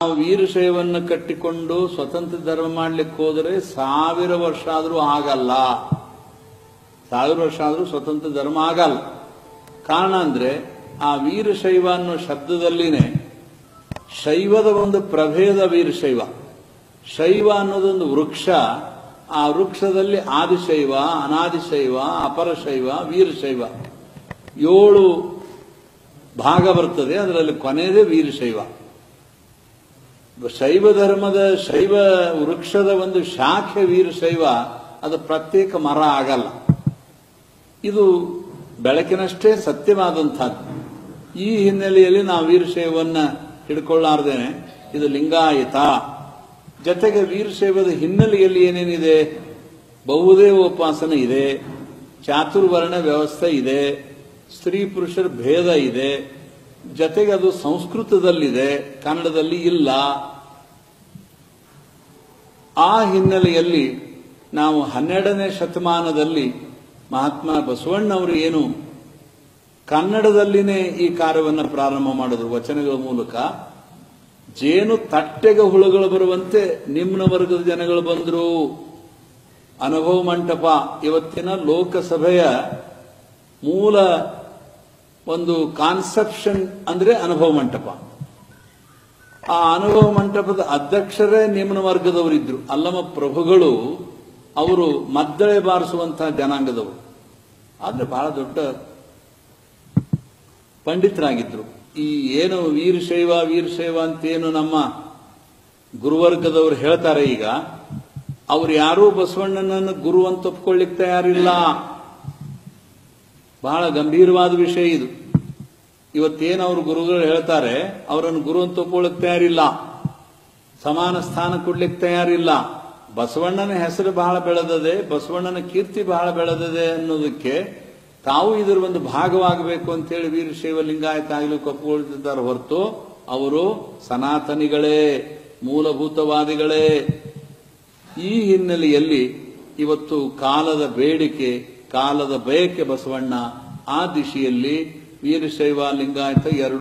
ನಾವು ವೀರಶೈವವನ್ನು ಕಟ್ಟಿಕೊಂಡು ಸ್ವತಂತ್ರ ಧರ್ಮ ಮಾಡಲಿಕ್ಕೆ ಹೋದರೆ 1000 ವರ್ಷ ಆದರೂ ಆಗಲ್ಲ. 1000 ವರ್ಷ ಆದರೂ ಸ್ವತಂತ್ರ ಧರ್ಮ ಆಗಲ್ಲ. ಕಾರಣ ಅಂದ್ರೆ ಆ ವೀರಶೈವ ಅನ್ನೋ ಶಬ್ದದಲ್ಲಿನೇ ಶೈವದ ಒಂದು ಪ್ರಭೇದ ವೀರಶೈವ. ಶೈವ ಅನ್ನೋದೊಂದು ವೃಕ್ಷ. ಆ ವೃಕ್ಷದಲ್ಲಿ ಆದಿಶೈವ, ಅನಾದಿಶೈವ, ಅಪರಶೈವ, ವೀರಶೈವ 7 ಭಾಗ ಬರ್ತದೆ. ಅದರಲ್ಲಿ ಕೊನೆಯದೇ ವೀರಶೈವ. ಶೈವ ಧರ್ಮದ ಶೈವ ವೃಕ್ಷದ ಒಂದು ಶಾಖೆ ವೀರಶೈವ. ಅದು ಪ್ರತ್ಯೇಕ ಮರ ಆಗಲ್ಲ. ಇದು ಬೆಳಕಿನಷ್ಟೇ ಸತ್ಯವಾದಂಥದ್ದು. ಈ ಹಿನ್ನೆಲೆಯಲ್ಲಿ ನಾವು ವೀರಶೈವನ್ನ ಹಿಡ್ಕೊಳ್ಳಾರ್ದೇನೆ ಇದು ಲಿಂಗಾಯತ. ಜೊತೆಗೆ ವೀರಶೈವದ ಹಿನ್ನೆಲೆಯಲ್ಲಿ ಏನೇನಿದೆ? ಬಹುದೇವ ಉಪಾಸನೆ ಇದೆ, ಚಾತುರ್ವರ್ಣ ವ್ಯವಸ್ಥೆ ಇದೆ, ಸ್ತ್ರೀ ಪುರುಷರ ಭೇದ ಇದೆ. ಜೊತೆಗೆ ಅದು ಸಂಸ್ಕೃತದಲ್ಲಿದೆ, ಕನ್ನಡದಲ್ಲಿ ಇಲ್ಲ. ಆ ಹಿನ್ನೆಲೆಯಲ್ಲಿ ನಾವು 12ನೇ ಶತಮಾನದಲ್ಲಿ ಮಹಾತ್ಮ ಬಸವಣ್ಣವರು ಏನು ಕನ್ನಡದಲ್ಲಿನೇ ಈ ಕಾರ್ಯವನ್ನು ಪ್ರಾರಂಭ ಮಾಡಿದ್ರು. ವಚನಗಳ ಮೂಲಕ ಜೇನು ತಟ್ಟೆಗೆ ಹುಳುಗಳು ಬರುವಂತೆ ನಿಮ್ನ ವರ್ಗದ ಜನಗಳು ಬಂದರು. ಅನುಭವ ಮಂಟಪ ಇವತ್ತಿನ ಲೋಕಸಭೆಯ ಮೂಲ ಒಂದು ಕಾನ್ಸೆಪ್ಷನ್ ಅಂದ್ರೆ ಅನುಭವ ಮಂಟಪ. ಆ ಅನುಭವ ಮಂಟಪದ ಅಧ್ಯಕ್ಷರೇ ನಿಮ್ನ ವರ್ಗದವರಿದ್ರು. ಅಲ್ಲಮ ಪ್ರಭುಗಳು ಅವರು ಮದ್ದಳೆ ಬಾರಿಸುವಂತಹ ಜನಾಂಗದವರು. ಆದ್ರೆ ಬಹಳ ದೊಡ್ಡ ಪಂಡಿತರಾಗಿದ್ರು. ಈ ಏನು ವೀರಶೈವ ಅಂತೇನು ನಮ್ಮ ಗುರುವರ್ಗದವರು ಹೇಳ್ತಾರೆ, ಈಗ ಅವ್ರು ಯಾರೂ ಬಸವಣ್ಣನನ್ನು ಗುರು ಅಂತ ಒಪ್ಕೊಳ್ಳಿಕ್ಕೆ ತಯಾರಿಲ್ಲ. ಬಹಳ ಗಂಭೀರವಾದ ವಿಷಯ ಇದು. ಇವತ್ತೇನು ಅವರು ಗುರುಗಳು ಹೇಳ್ತಾರೆ, ಅವರನ್ನು ಗುರು ಅಂತ ಒಪ್ಕೊಳ್ಳಿಕ್ಕೆ ತಯಾರಿಲ್ಲ, ಸಮಾನ ಸ್ಥಾನ ಕೊಡ್ಲಿಕ್ಕೆ ತಯಾರಿಲ್ಲ. ಬಸವಣ್ಣನ ಹೆಸರು ಬಹಳ ಬೆಳೆದದೆ, ಬಸವಣ್ಣನ ಕೀರ್ತಿ ಬಹಳ ಬೆಳೆದದೆ ಅನ್ನೋದಕ್ಕೆ ತಾವು ಇದರ ಒಂದು ಭಾಗವಾಗಬೇಕು ಅಂತೇಳಿ ವೀರಶೈವ ಲಿಂಗಾಯತ ಆಗ್ಲಿಕ್ಕೆ ಒಪ್ಪಿಕೊಳ್ತಿದ್ದಾರೆ ಹೊರತು ಅವರು ಸನಾತನಿಗಳೇ, ಮೂಲಭೂತವಾದಿಗಳೇ. ಈ ಹಿನ್ನೆಲೆಯಲ್ಲಿ ಇವತ್ತು ಕಾಲದ ಬೇಡಿಕೆ, ಕಾಲದ ಬಯಕೆ ಬಸವಣ್ಣ. ಆ ದಿಶೆಯಲ್ಲಿ ವೀರಶೈವ ಲಿಂಗಾಯತ 2